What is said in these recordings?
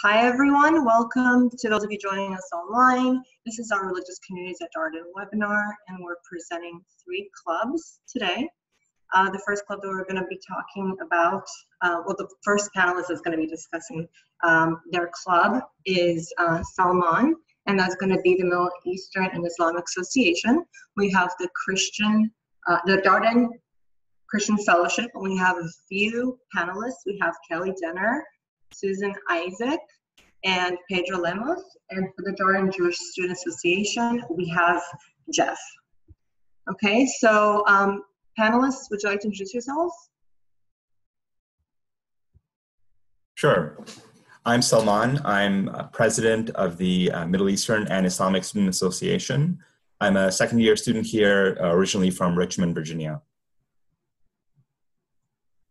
Hi everyone, welcome to those of you joining us online. This is our Religious Communities at Darden webinar, and we're presenting 3 clubs today. The first club that we're going to be talking about, the first panelist is going to be discussing their club is Salman, and that's going to be the Middle Eastern and Islamic Association. We have the Darden Christian Fellowship, and we have a few panelists. We have Kelly Denner, Susan Isaac, and Pedro Lemos. And for the Darden Jewish Student Association, we have Jeff. Okay, so panelists, would you like to introduce yourselves? Sure. I'm Salman. I'm president of the Middle Eastern and Islamic Student Association. I'm a second-year student here, originally from Richmond, Virginia.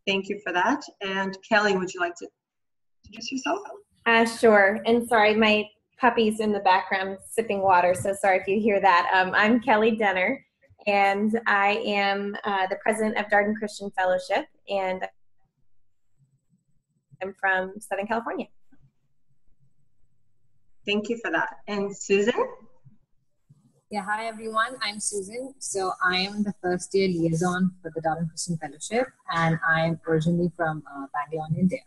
Thank you for that. And Kelly, would you like to introduce yourself? Sure. And sorry, my puppy's in the background sipping water, so sorry if you hear that. I'm Kelly Denner, and I am the president of Darden Christian Fellowship, and I'm from Southern California. Thank you for that. And Susan? Yeah, hi everyone, I'm Susan. So I'm the first year liaison for the Darden Christian Fellowship, and I'm originally from Bangalore, India.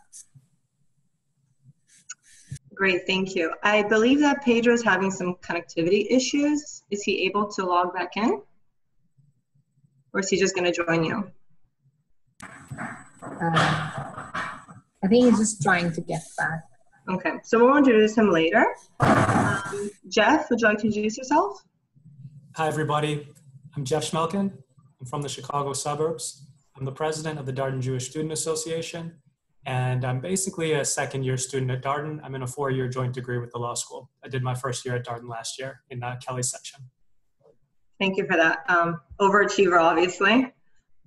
Great, thank you. I believe that Pedro is having some connectivity issues. Is he able to log back in? Or is he just going to join you? I think he's just trying to get back. Okay, so we'll introduce him later. Jeff, would you like to introduce yourself? Hi, everybody. I'm Jeff Schmelkin. I'm from the Chicago suburbs. I'm the president of the Darden Jewish Student Association, and I'm basically a second-year student at Darden. I'm in a 4-year joint degree with the law school. I did my first year at Darden last year in Kelly's section. Thank you for that. Overachiever, obviously.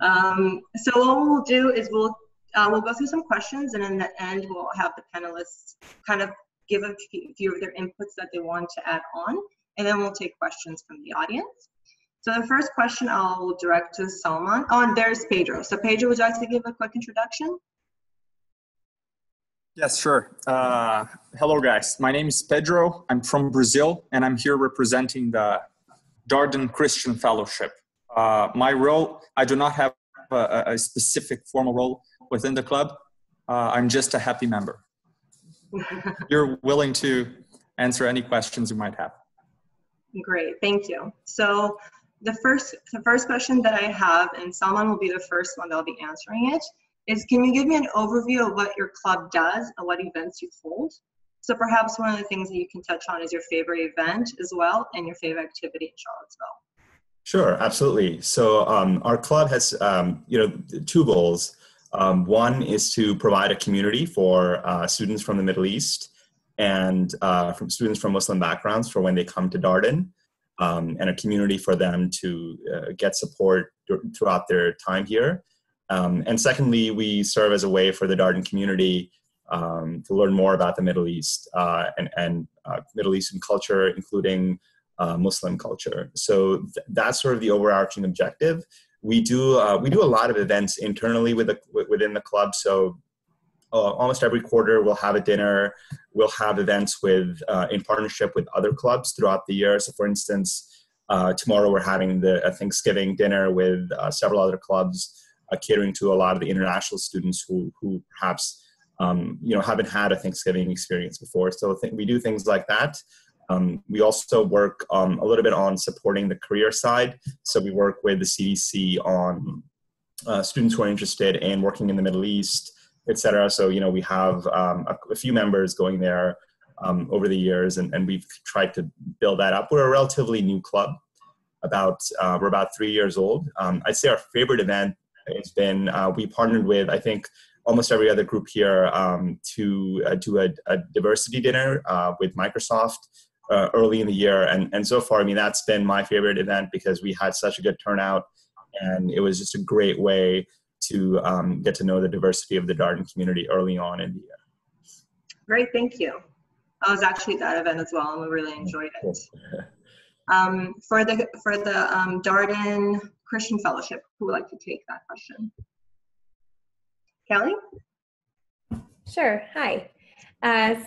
So what we'll do is we'll go through some questions, and in the end, we'll have the panelists kind of give a few of their inputs that they want to add on, and then we'll take questions from the audience. So the first question I'll direct to Salman. Oh, and there's Pedro. So Pedro, would you like to give a quick introduction? Yes, sure. Hello, guys. My name is Pedro. I'm from Brazil, and I'm here representing the Darden Christian Fellowship. My role, I do not have a specific formal role within the club. I'm just a happy member. You're willing to answer any questions you might have. Great, thank you. So the first question that I have, and Salman will be the first one that'll be answering it, is can you give me an overview of what your club does and what events you hold? So perhaps one of the things that you can touch on is your favorite event as well and your favorite activity in Charlottesville. Sure, absolutely. So our club has 2 goals. One is to provide a community for students from the Middle East and from students from Muslim backgrounds for when they come to Darden, and a community for them to get support throughout their time here. And secondly, we serve as a way for the Darden community to learn more about the Middle East and Middle Eastern culture, including Muslim culture. So that's sort of the overarching objective. We do a lot of events internally within the club. So almost every quarter we'll have a dinner. We'll have events in partnership with other clubs throughout the year. So for instance, tomorrow we're having a Thanksgiving dinner with several other clubs, catering to a lot of the international students who perhaps haven't had a Thanksgiving experience before. So we do things like that. We also work a little bit on supporting the career side. So we work with the CDC on students who are interested in working in the Middle East, et cetera. So, we have a few members going there over the years, and we've tried to build that up. We're a relatively new club. We're about 3 years old. I'd say our favorite event has been, we partnered with, I think, almost every other group here to do a diversity dinner with Microsoft early in the year. And so far, that's been my favorite event because we had such a good turnout, and it was just a great way to get to know the diversity of the Darden community early on in the year. Great, thank you. I was actually at that event as well, and we really enjoyed it. For the Darden Christian Fellowship, who would like to take that question? Kelly? Sure. Hi.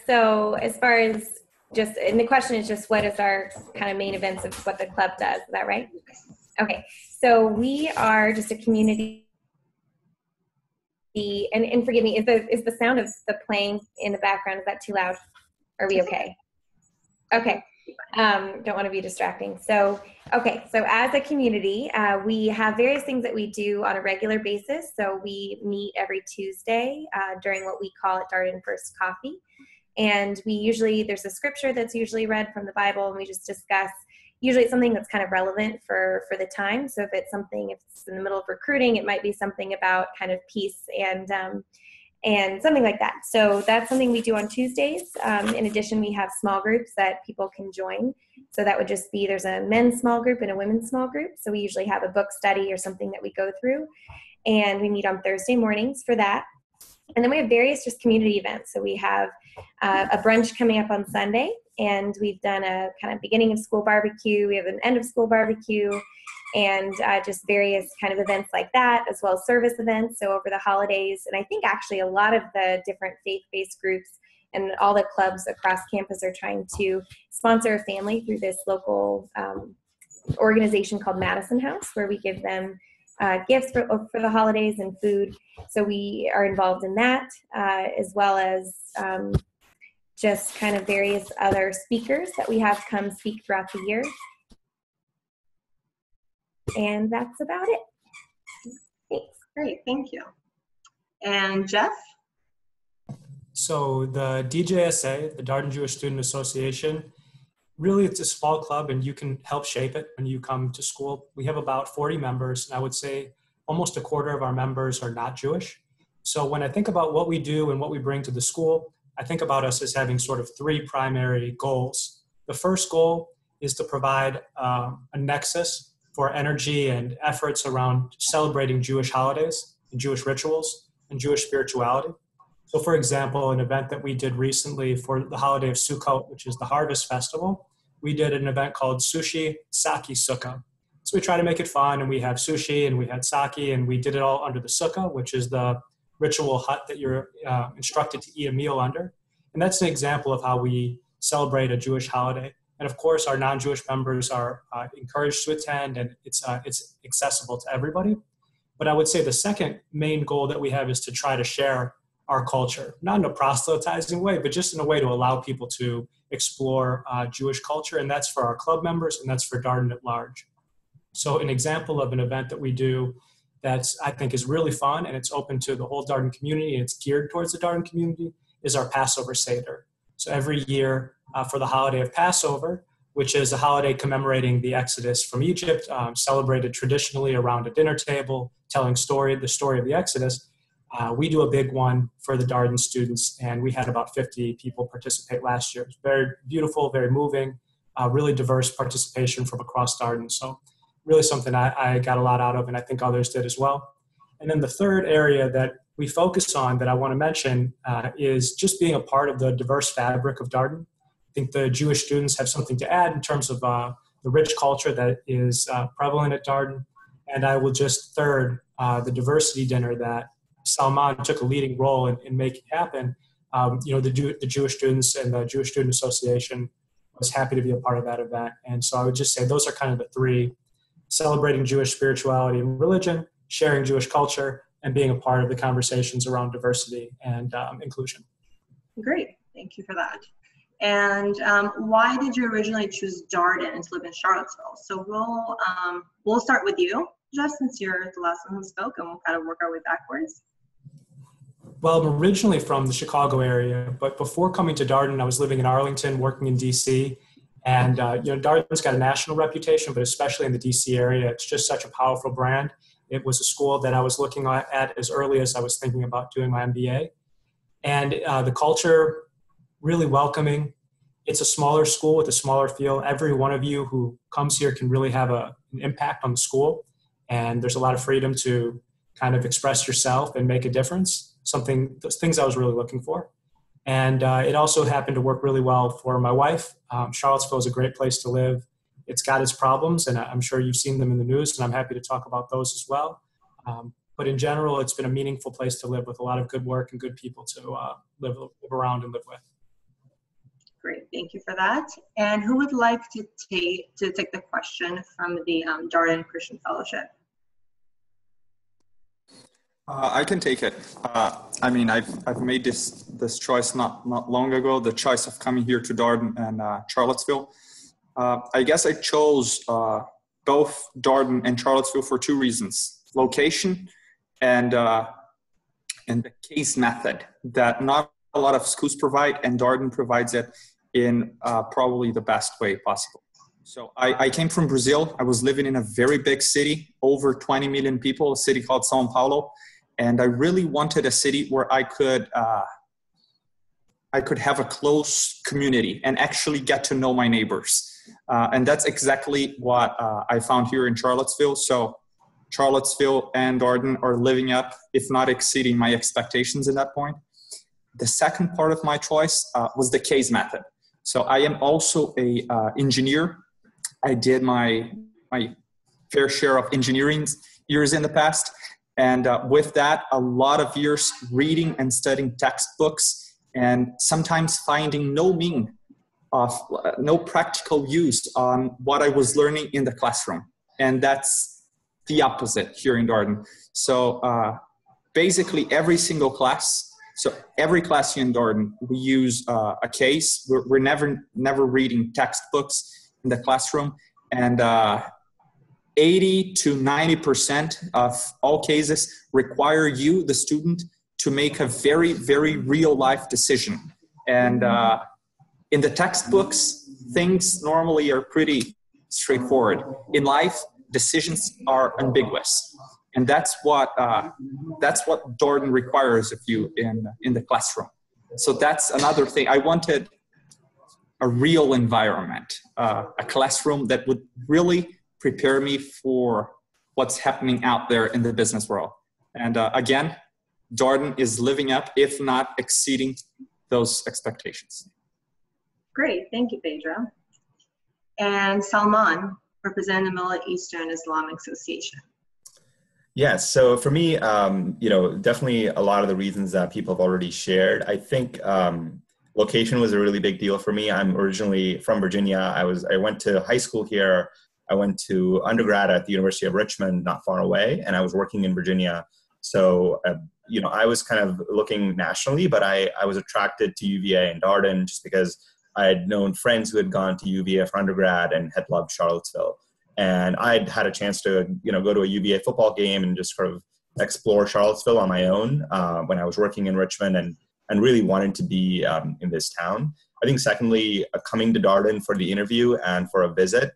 So as far as just, and the question is just what is our kind of main events of what the club does? Is that right? Okay. So we are just a community. And forgive me, is the sound of the playing in the background, is that too loud? Are we okay? Okay. Don't want to be distracting. So, okay. So as a community, we have various things that we do on a regular basis. So we meet every Tuesday during what we call at Darden First Coffee. And there's a scripture that's usually read from the Bible, and we just discuss, usually it's something that's kind of relevant for the time. So if it's in the middle of recruiting, it might be something about kind of peace and something like that. So that's something we do on Tuesdays. In addition, we have small groups that people can join. So that would just be, there's a men's small group and a women's small group. So we usually have a book study or something that we go through, and we meet on Thursday mornings for that. And then we have various just community events. So we have a brunch coming up on Sunday, and we've done a kind of beginning of school barbecue. We have an end of school barbecue, and just various kind of events like that, as well as service events. So over the holidays, and I think actually a lot of the different faith-based groups and all the clubs across campus are trying to sponsor a family through this local organization called Madison House, where we give them gifts for the holidays and food. So we are involved in that, as well as just kind of various other speakers that we have come speak throughout the year. And that's about it. Thanks. Great, thank you. And Jeff? So the DJSA, the Darden Jewish Student Association, really it's a small club, and you can help shape it when you come to school. We have about 40 members, and I would say almost a quarter of our members are not Jewish. So when I think about what we do and what we bring to the school, I think about us as having sort of three primary goals. The first goal is to provide a nexus for energy and efforts around celebrating Jewish holidays and Jewish rituals and Jewish spirituality. So for example, an event that we did recently for the holiday of Sukkot, which is the harvest festival, we did an event called Sushi Sake Sukkah. So we try to make it fun, and we have sushi and we had sake, and we did it all under the sukkah, which is the ritual hut that you're instructed to eat a meal under. And that's an example of how we celebrate a Jewish holiday. And of course, our non-Jewish members are encouraged to attend, and it's accessible to everybody. But I would say the second main goal that we have is to try to share our culture, not in a proselytizing way, but just in a way to allow people to explore Jewish culture. And that's for our club members, and that's for Darden at large. So an example of an event that we do that's, I think, is really fun, and it's open to the whole Darden community, and it's geared towards the Darden community, is our Passover Seder. So every year for the holiday of Passover, which is a holiday commemorating the Exodus from Egypt, celebrated traditionally around a dinner table, telling the story of the Exodus, we do a big one for the Darden students, and we had about 50 people participate last year. It was very beautiful, very moving, really diverse participation from across Darden. So really something I got a lot out of, and I think others did as well. And then the third area that we focus on that I want to mention is just being a part of the diverse fabric of Darden. I think the Jewish students have something to add in terms of the rich culture that is prevalent at Darden. And I will just third the diversity dinner that Salman took a leading role in making happen. The Jewish students and the Jewish Student Association was happy to be a part of that event. And so I would just say those are kind of the three: celebrating Jewish spirituality and religion, sharing Jewish culture, and being a part of the conversations around diversity and inclusion. Great, thank you for that. And why did you originally choose Darden to live in Charlottesville? So we'll start with you, Jeff, since you're the last one who spoke, and we'll kind of work our way backwards. Well, I'm originally from the Chicago area, but before coming to Darden, I was living in Arlington, working in DC. And Darden's got a national reputation, but especially in the DC area, it's just such a powerful brand. It was a school that I was looking at as early as I was thinking about doing my MBA. And the culture, really welcoming. It's a smaller school with a smaller feel. Every one of you who comes here can really have an impact on the school. And there's a lot of freedom to kind of express yourself and make a difference. Those things I was really looking for. And it also happened to work really well for my wife. Charlottesville is a great place to live. It's got its problems, and I'm sure you've seen them in the news, and I'm happy to talk about those as well. But in general, it's been a meaningful place to live with a lot of good work and good people to live around and live with. Great, thank you for that. And who would like to take the question from the Darden Christian Fellowship? I can take it. I mean, I've made this choice not long ago, the choice of coming here to Darden and Charlottesville. I guess I chose both Darden and Charlottesville for two reasons: location and the case method that not a lot of schools provide, and Darden provides it in probably the best way possible. So I came from Brazil. I was living in a very big city, over 20 million people, a city called São Paulo. And I really wanted a city where I could have a close community and actually get to know my neighbors. And that's exactly what I found here in Charlottesville. So Charlottesville and Darden are living up, if not exceeding my expectations at that point. The second part of my choice was the case method. So I am also a engineer. I did my fair share of engineering years in the past. And with that, a lot of years reading and studying textbooks and sometimes finding no practical use on what I was learning in the classroom. And that's the opposite here in Darden. So basically every single class, so every class here in Darden, we use a case. We're never reading textbooks in the classroom. And 80 to 90% of all cases require you, the student, to make a very, very real life decision. And in the textbooks, things normally are pretty straightforward. In life, decisions are ambiguous. And that's what Darden requires of you in the classroom. So that's another thing. I wanted a real environment, a classroom that would really prepare me for what's happening out there in the business world. And again, Darden is living up, if not exceeding those expectations. Great, thank you, Pedro. And Salman, representing the Middle Eastern Islamic Association. Yes, so for me, definitely a lot of the reasons that people have already shared. I think location was a really big deal for me. I'm originally from Virginia. I went to high school here. I went to undergrad at the University of Richmond, not far away, and I was working in Virginia. So, I was kind of looking nationally, but I was attracted to UVA and Darden just because I had known friends who had gone to UVA for undergrad and had loved Charlottesville. And I'd had a chance to, go to a UVA football game and just sort of explore Charlottesville on my own when I was working in Richmond and really wanted to be in this town. I think secondly, coming to Darden for the interview and for a visit,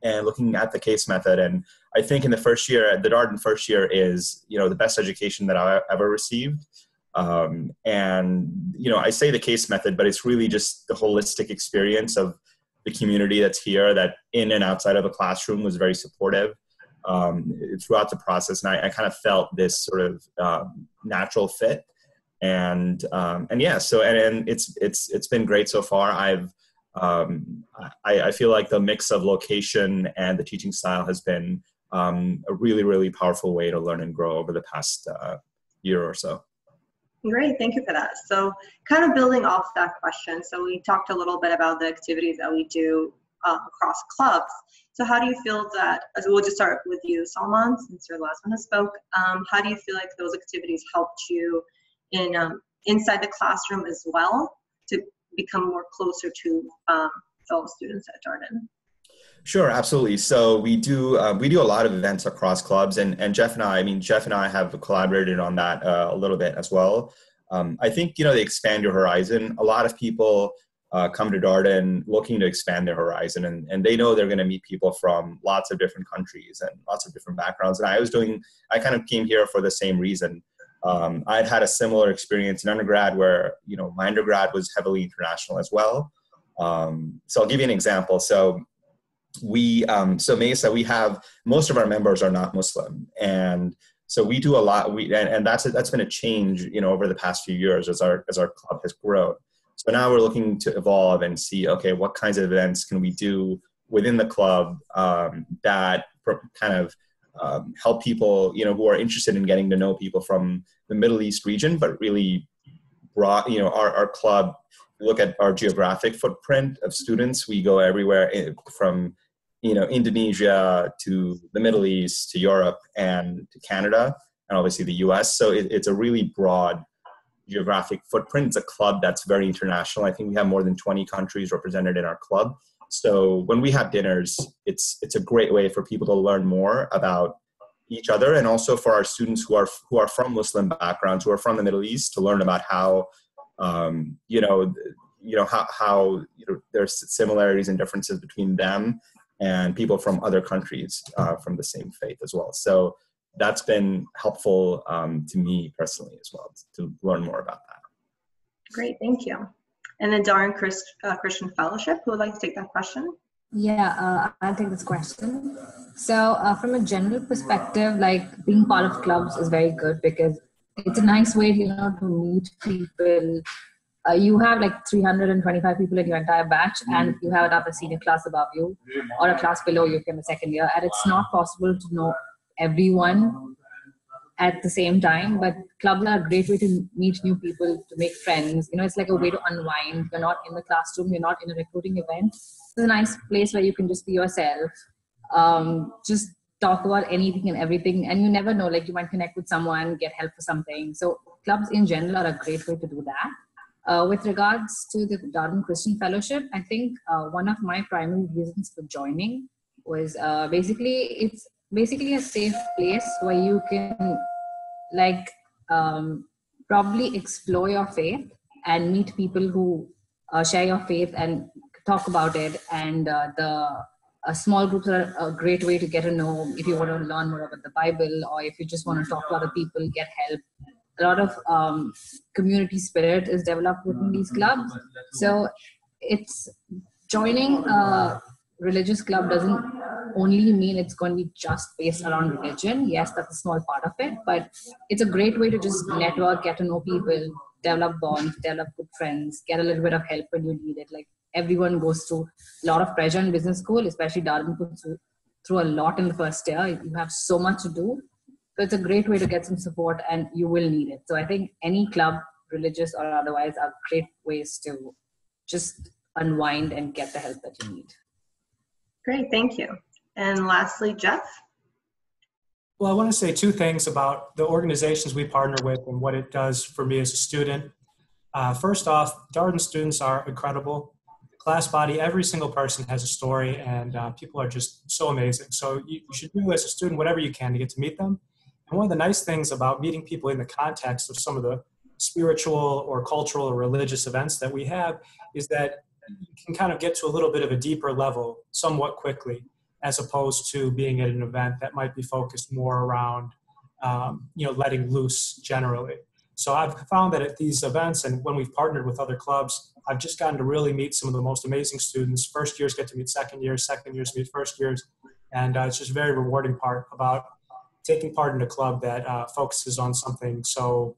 and looking at the case method. And I think in the first year, the Darden first year is, the best education that I ever received. And I say the case method, but it's really just the holistic experience of the community that's here that in and outside of the classroom was very supportive throughout the process. And I kind of felt this sort of natural fit. And it's been great so far. I feel like the mix of location and the teaching style has been a really, really powerful way to learn and grow over the past year or so. Great, thank you for that. So kind of building off that question, so we talked a little bit about the activities that we do across clubs. So how do you feel that, as we'll just start with you, Salman, since you're the last one who spoke, how do you feel like those activities helped you in inside the classroom as well to become more closer to fellow students at Darden? Sure, absolutely. So we do a lot of events across clubs, and Jeff and I have collaborated on that a little bit as well. I think, they expand your horizon. A lot of people come to Darden looking to expand their horizon, and they know they're going to meet people from lots of different countries and lots of different backgrounds. And I kind of came here for the same reason. I'd had a similar experience in undergrad where, my undergrad was heavily international as well. So I'll give you an example. So Mesa, we have, most of our members are not Muslim. And so we do a lot, and that's been a change, over the past few years as our club has grown. So now we're looking to evolve and see, okay, what kinds of events can we do within the club that kind of help people, who are interested in getting to know people from the Middle East region, but really broad, our club, look at our geographic footprint of students. We go everywhere from, Indonesia to the Middle East to Europe and to Canada and obviously the US. So it's a really broad geographic footprint. It's a club that's very international. I think we have more than 20 countries represented in our club. So when we have dinners, it's a great way for people to learn more about each other, and also for our students who are from Muslim backgrounds, who are from the Middle East, to learn about how how there's similarities and differences between them and people from other countries from the same faith as well. So that's been helpful to me personally as well, to learn more about that. Great, thank you. And then Darden Christian Fellowship, who would like to take that question? Yeah, I'll take this question. So from a general perspective, like being part of clubs is very good because it's a nice way, to meet people. You have like 325 people in your entire batch, and you have another senior class above you or a class below you in the second year, and it's not possible to know everyone at the same time, but clubs are a great way to meet new people, to make friends. It's like a way to unwind. You're not in the classroom, you're not in a recruiting event. It's a nice place where you can just be yourself, just talk about anything and everything, and you never know, like you might connect with someone, get help for something. So clubs in general are a great way to do that. With regards to the Darden Christian Fellowship, I think one of my primary reasons for joining was it's basically a safe place where you can probably explore your faith and meet people who share your faith and talk about it. And the small groups are a great way to get to know if you want to learn more about the Bible, or if you just want to talk to other people, get help. A lot of community spirit is developed within these clubs. So it's joining a religious club doesn't only mean it's going to be just based around religion. Yes, that's a small part of it, but it's a great way to just network, get to know people, develop bonds, develop good friends, get a little bit of help when you need it. Like everyone goes through a lot of pressure in business school, especially Darden puts through a lot in the first year. You have so much to do. So it's a great way to get some support, and you will need it. So I think any club, religious or otherwise, are great ways to just unwind and get the help that you need. Great, thank you. And lastly, Jeff? Well, I want to say two things about the organizations we partner with and what it does for me as a student. First off, Darden students are incredible. The class body, every single person has a story, and people are just so amazing. So you should do as a student whatever you can to get to meet them. And one of the nice things about meeting people in the context of some of the spiritual or cultural or religious events that we have is that you can kind of get to a little bit of a deeper level somewhat quickly, as opposed to being at an event that might be focused more around, letting loose generally. So I've found that at these events, and when we've partnered with other clubs, I've just gotten to really meet some of the most amazing students. First years get to meet second years meet first years. And it's just a very rewarding part about taking part in a club that focuses on something so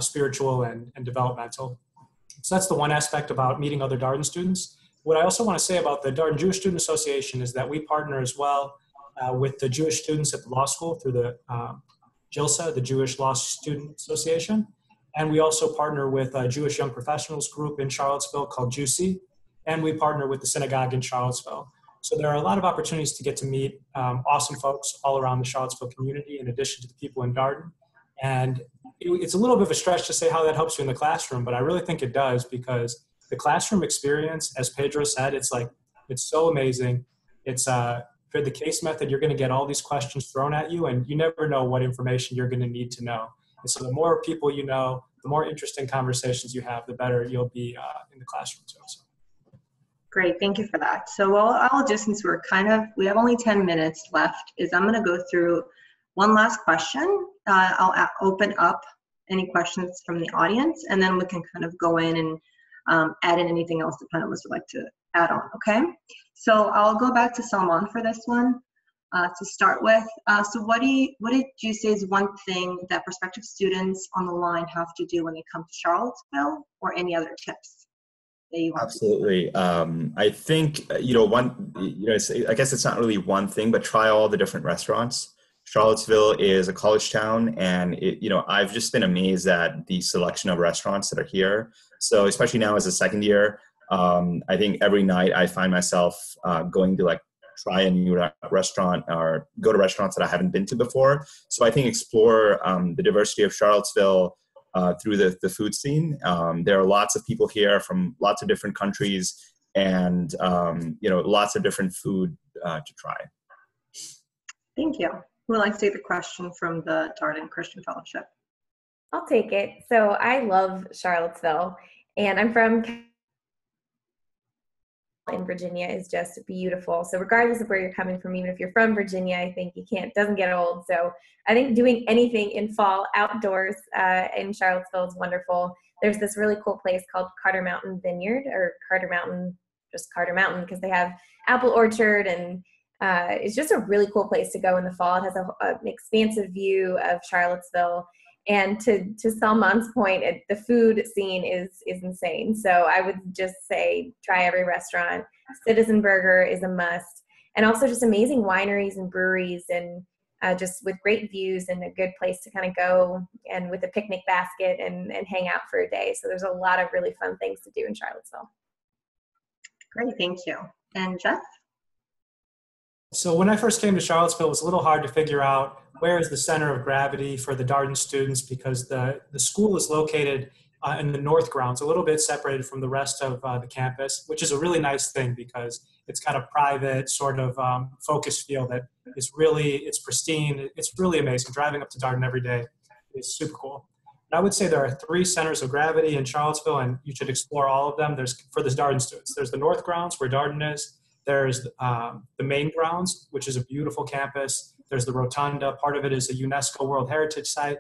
spiritual and developmental. So that's the one aspect about meeting other Darden students. What I also want to say about the Darden Jewish Student Association is that we partner as well with the Jewish students at the law school through the JILSA, the Jewish Law Student Association. And we also partner with a Jewish Young Professionals group in Charlottesville called JUICY. And we partner with the synagogue in Charlottesville. So there are a lot of opportunities to get to meet awesome folks all around the Charlottesville community, in addition to the people in Darden. And it's a little bit of a stretch to say how that helps you in the classroom, but I really think it does, because the classroom experience, as Pedro said, it's so amazing. It's for the case method, you're going to get all these questions thrown at you, and you never know what information you're going to need to know. And so the more people you know, the more interesting conversations you have, the better you'll be in the classroom too. So. Great, thank you for that. So what I'll do, since we have only 10 minutes left, is I'm going to go through one last question. I'll open up any questions from the audience, and then we can kind of go in and add in anything else the panelists would like to add on, okay? So I'll go back to Salman for this one to start with. So what did you say is one thing that prospective students on the line have to do when they come to Charlottesville, or any other tips that you want? Absolutely. I think, I guess it's not really one thing, but try all the different restaurants. Charlottesville is a college town, and I've just been amazed at the selection of restaurants that are here. So especially now as a second year, I think every night I find myself going to like try a new restaurant or go to restaurants that I haven't been to before. So I think explore the diversity of Charlottesville through the food scene. There are lots of people here from lots of different countries, and lots of different food to try. Thank you. Who would like to take the question from the Darden Christian Fellowship? I'll take it. So I love Charlottesville, and I'm from in Virginia is just beautiful. So regardless of where you're coming from, even if you're from Virginia, I think doesn't get old. So I think doing anything in fall outdoors in Charlottesville is wonderful. There's this really cool place called Carter Mountain Vineyard, or Carter Mountain, just Carter Mountain, because they have apple orchard, and it's just a really cool place to go in the fall. It has an expansive view of Charlottesville. And to Salman's point, the food scene is insane. So I would just say try every restaurant. Citizen Burger is a must. And also just amazing wineries and breweries, and just with great views and a good place to kind of go and with a picnic basket and hang out for a day. So there's a lot of really fun things to do in Charlottesville. Great, thank you. And Jeff? So when I first came to Charlottesville, it was a little hard to figure out where is the center of gravity for the Darden students, because the school is located in the north grounds, a little bit separated from the rest of the campus, which is a really nice thing because it's kind of private, sort of focused feel that is really, it's pristine. It's really amazing. Driving up to Darden every day is super cool. But I would say there are 3 centers of gravity in Charlottesville, and you should explore all of them. There's, for the Darden students, there's the north grounds where Darden is. There's the main grounds, which is a beautiful campus. There's the Rotunda. Part of it is a UNESCO World Heritage Site.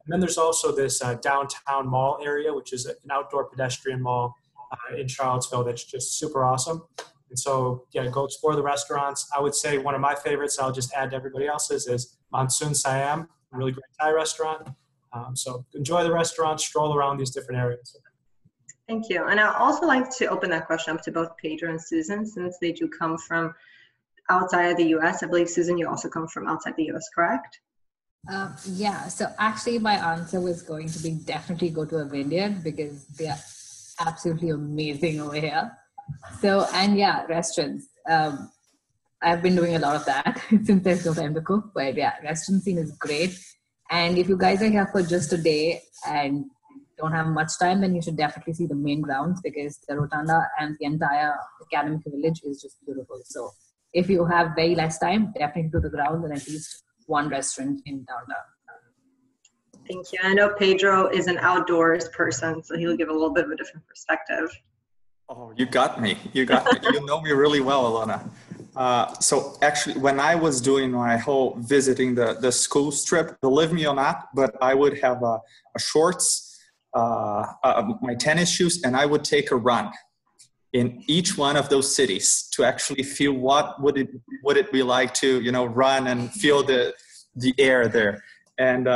And then there's also this downtown mall area, which is an outdoor pedestrian mall in Charlottesville that's just super awesome. And so, yeah, go explore the restaurants. I would say one of my favorites, I'll just add to everybody else's, is Monsoon Siam, a really great Thai restaurant. So enjoy the restaurant, stroll around these different areas. Thank you. And I'd also like to open that question up to both Pedro and Susan, since they do come from outside of the U.S. I believe, Susan, you also come from outside the U.S., correct? Yeah, so actually my answer was going to be definitely go to a vineyard because they are absolutely amazing over here. So, and yeah, restaurants. I've been doing a lot of that since there's no time to cook, but yeah, restaurant scene is great. And if you guys are here for just a day and don't have much time, then you should definitely see the main grounds, because the Rotunda and the entire academic village is just beautiful. So if you have very less time, definitely do the grounds and at least one restaurant in downtown. Thank you. I know Pedro is an outdoors person, so he'll give a little bit of a different perspective. Oh, you got me. You got me. You know me really well, Alana. So actually, when I was doing my whole visiting the school trip, believe me or not, but I would have a shorts, my tennis shoes, and I would take a run in each one of those cities to actually feel what would it be like to, run and feel the air there. And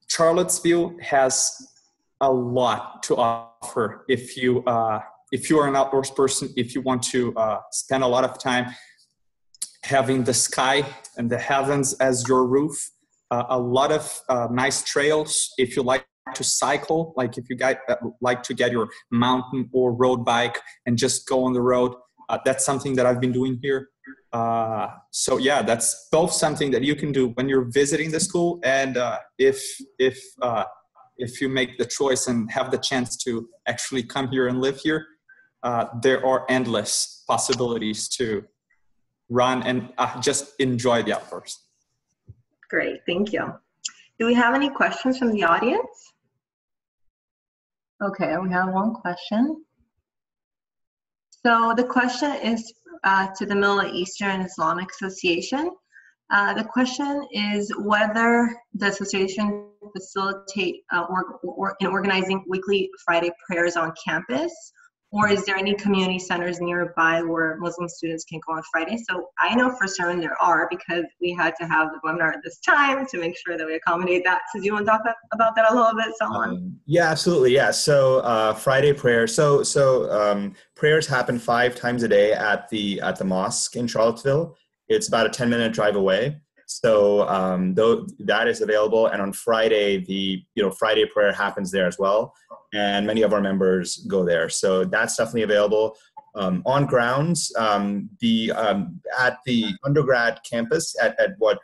Charlottesville has a lot to offer if you are an outdoors person, if you want to spend a lot of time having the sky and the heavens as your roof. A lot of nice trails if you like to cycle, like if you like to get your mountain or road bike and just go on the road. That's something that I've been doing here. So yeah, that's both something that you can do when you're visiting the school, and if you make the choice and have the chance to actually come here and live here, there are endless possibilities to run and just enjoy the outdoors. Great, thank you. Do we have any questions from the audience? Okay, we have one question. So the question is to the Middle Eastern Islamic Association. The question is whether the association facilitate in organizing weekly Friday prayers on campus, or is there any community centers nearby where Muslim students can go on Friday? So I know for certain there are, because we had to have the webinar at this time to make sure that we accommodate that. So do you want to talk about that a little bit, Salman? Yeah, absolutely. Yeah. So Friday prayer. So prayers happen 5 times a day at the mosque in Charlottesville. It's about a 10-minute drive away. So though that is available, and on Friday, the Friday prayer happens there as well, and many of our members go there. So that's definitely available. On grounds, at the undergrad campus at what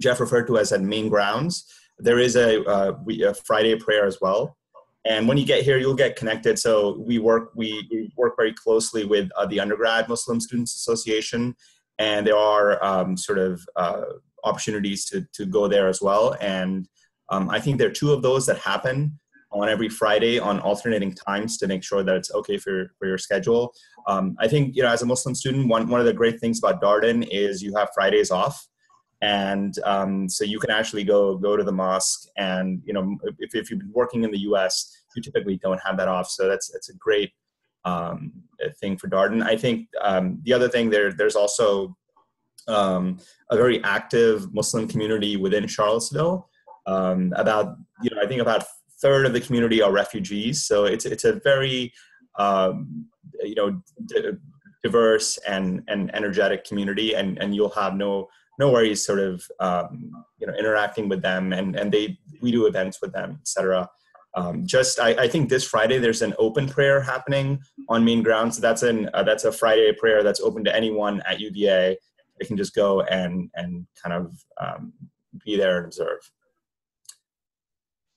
Jeff referred to as at main grounds, there is a Friday prayer as well. And when you get here, you'll get connected. So we work very closely with the Undergrad Muslim Students Association, and there are opportunities to go there as well. And I think there are 2 of those that happen on every Friday on alternating times to make sure that it's okay for your schedule. I think, as a Muslim student, one of the great things about Darden is you have Fridays off. And so you can actually go to the mosque, and if you've been working in the U.S., you typically don't have that off. So that's a great thing for Darden. I think the other thing there's also a very active Muslim community within Charlottesville. I think about a third of the community are refugees. So it's a very diverse and energetic community, and you'll have no worries interacting with them, and we do events with them, etc. I think this Friday there's an open prayer happening on main grounds. So that's a Friday prayer that's open to anyone at UVA. They can just go and kind of be there and observe.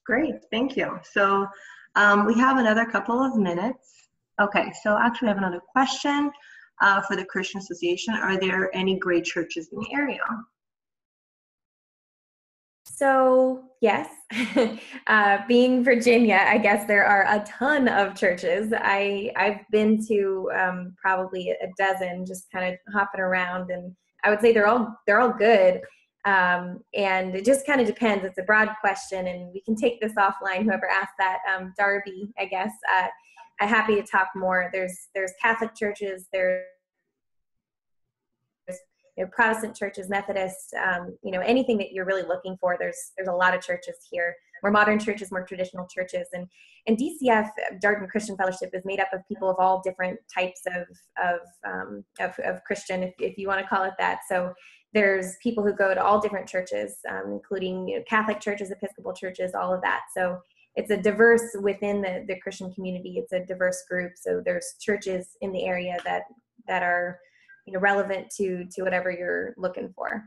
Great, thank you. So we have another couple of minutes. Okay, so actually I have another question for the Christian Association. Are there any great churches in the area? So yes, being Virginia, I guess there are a ton of churches. I've been to probably a dozen, just kind of hopping around, and I would say they're all good. And it just kind of depends. It's a broad question, and we can take this offline. Whoever asked that, Darby, I guess. I'm happy to talk more. There's Catholic churches. There's Protestant churches, Methodist, anything that you're really looking for. There's a lot of churches here. More modern churches, more traditional churches, and DCF, Darden Christian Fellowship, is made up of people of all different types of Christian, if you want to call it that. So there's people who go to all different churches, including Catholic churches, Episcopal churches, all of that. So it's a diverse within the Christian community. It's a diverse group. So there's churches in the area that are relevant to whatever you're looking for.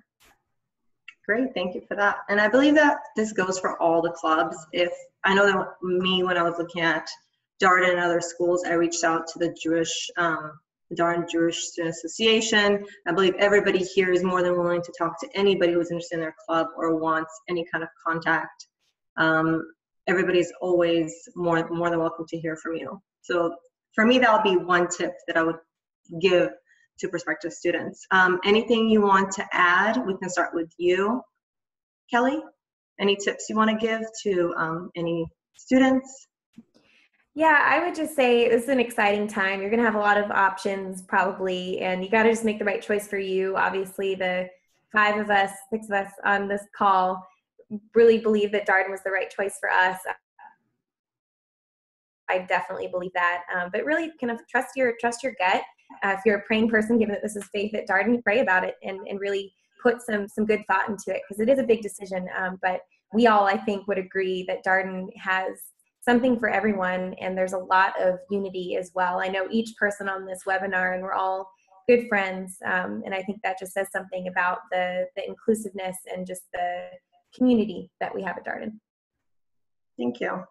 Great, thank you for that. And I believe that this goes for all the clubs. I know that when I was looking at Darden and other schools, I reached out to the Darden Jewish Student Association. I believe everybody here is more than willing to talk to anybody who's interested in their club or wants any kind of contact. Everybody's always more than welcome to hear from you. So for me, that would be one tip that I would give to prospective students. Anything you want to add? We can start with you, Kelly. Any tips you want to give to any students? Yeah, I would just say this is an exciting time. You're going to have a lot of options probably, and you got to just make the right choice for you. Obviously, the 6 of us on this call really believe that Darden was the right choice for us. I definitely believe that, but really kind of trust your gut. If you're a praying person, given that this is faith at Darden, pray about it and really put some good thought into it, because it is a big decision. But we all, I think, would agree that Darden has something for everyone, and there's a lot of unity as well. I know each person on this webinar, and we're all good friends, and I think that just says something about the inclusiveness and just the community that we have at Darden. Thank you.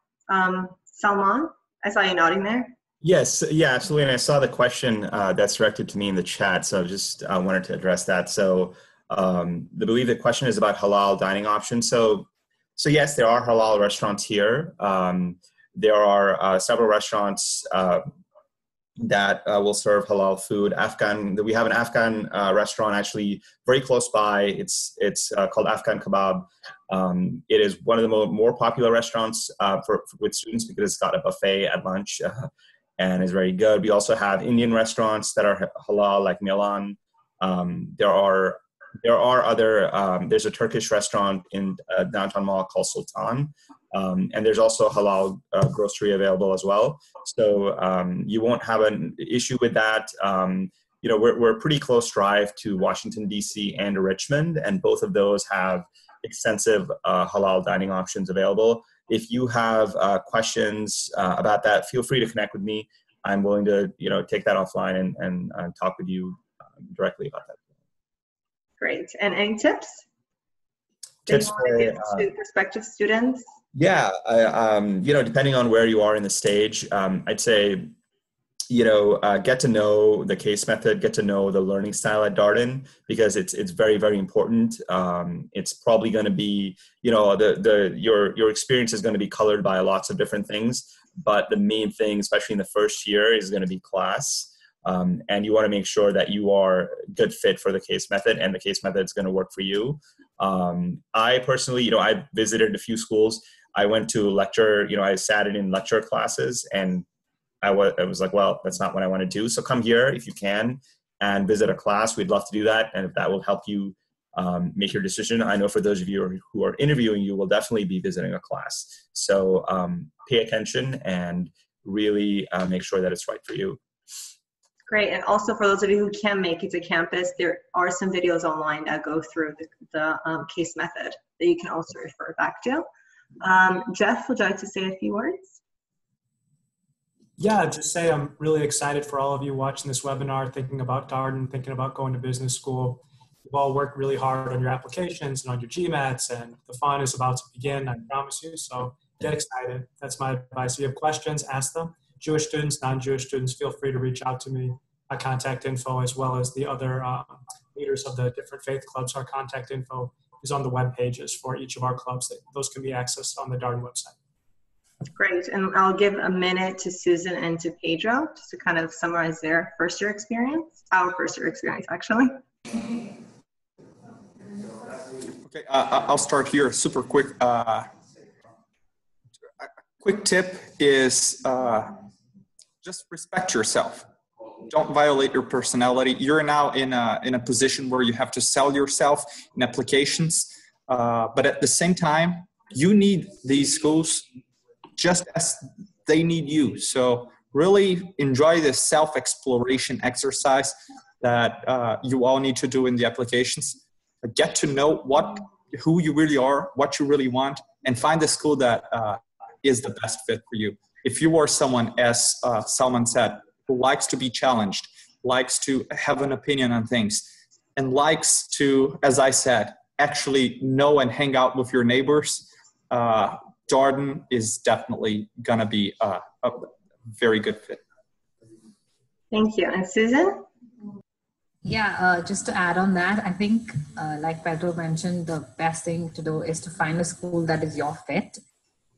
Salman, I saw you nodding there. Yes, yeah, absolutely. And I saw the question that's directed to me in the chat, so I just wanted to address that. So I believe the question is about halal dining options. So yes, there are halal restaurants here. There are several restaurants that will serve halal food. We have an Afghan restaurant actually very close by. It's called Afghan Kebab. It is one of the more popular restaurants with students because it's got a buffet at lunch and is very good. We also have Indian restaurants that are halal, like Milan. There are other. There's a Turkish restaurant in downtown mall called Sultan. And there's also halal grocery available as well. So you won't have an issue with that. we're a pretty close drive to Washington, D.C. and Richmond, and both of those have extensive halal dining options available. If you have questions about that, feel free to connect with me. I'm willing to, take that offline and talk with you directly about that. Great. And any tips? Tips to prospective students? Yeah, depending on where you are in the stage, I'd say, get to know the case method, get to know the learning style at Darden, because it's very, very important. It's probably going to be, your experience is going to be colored by lots of different things, but the main thing, especially in the first year, is going to be class. And you want to make sure that you are a good fit for the case method, and the case method is going to work for you. I personally, I visited a few schools. I went to lecture, I sat in lecture classes, and I was like, well, that's not what I want to do. So come here if you can and visit a class. We'd love to do that. And if that will help you make your decision, I know for those of you who are interviewing, you will definitely be visiting a class. So pay attention and really make sure that it's right for you. Great. And also for those of you who can make it to campus, there are some videos online that go through the case method that you can also refer back to. Jeff, would you like to say a few words? Yeah, just say I'm really excited for all of you watching this webinar, thinking about Darden, thinking about going to business school. You've all worked really hard on your applications and on your GMATs, and the fun is about to begin, I promise you. So get excited. That's my advice. If you have questions, ask them. Jewish students, non-Jewish students, feel free to reach out to me. My contact info, as well as the other leaders of the different faith clubs, our contact info is on the web pages for each of our clubs. Those can be accessed on the Darden website. Great. And I'll give a minute to Susan and to Pedro just to kind of summarize their first year experience, our first year experience, actually. Okay, I'll start here super quick. A quick tip is just respect yourself. Don't violate your personality. You're now in a position where you have to sell yourself in applications, but at the same time, you need these schools just as they need you. So really enjoy this self-exploration exercise that you all need to do in the applications. Get to know who you really are, what you really want, and find the school that is the best fit for you. If you are someone, as Salman said, who likes to be challenged, likes to have an opinion on things, and likes to, as I said, actually know and hang out with your neighbors, Darden is definitely going to be a very good fit. Thank you. And Susan? Yeah, just to add on that, I think, like Pedro mentioned, the best thing to do is to find a school that is your fit.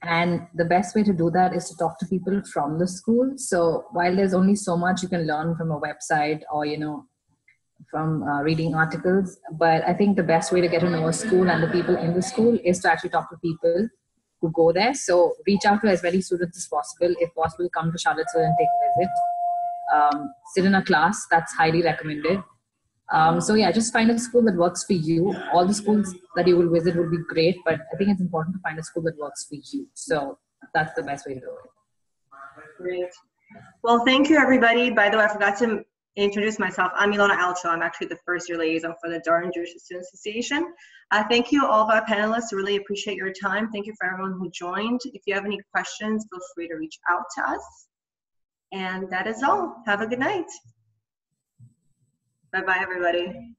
And the best way to do that is to talk to people from the school. So while there's only so much you can learn from a website or, from reading articles, but I think the best way to get to know a school and the people in the school is to actually talk to people who go there. So reach out to as many students as possible. If possible, come to Charlottesville and take a visit. Sit in a class, that's highly recommended. So yeah, just find a school that works for you. All the schools that you will visit would be great, but I think it's important to find a school that works for you. So that's the best way to do it. Great. Well, thank you, everybody. By the way, I forgot to introduce myself. I'm Ilona Alcho. I'm actually the first year liaison for the Darden Jewish Student Association. Thank you, all of our panelists. Really appreciate your time. Thank you for everyone who joined. If you have any questions, feel free to reach out to us. And that is all. Have a good night. Bye-bye, everybody.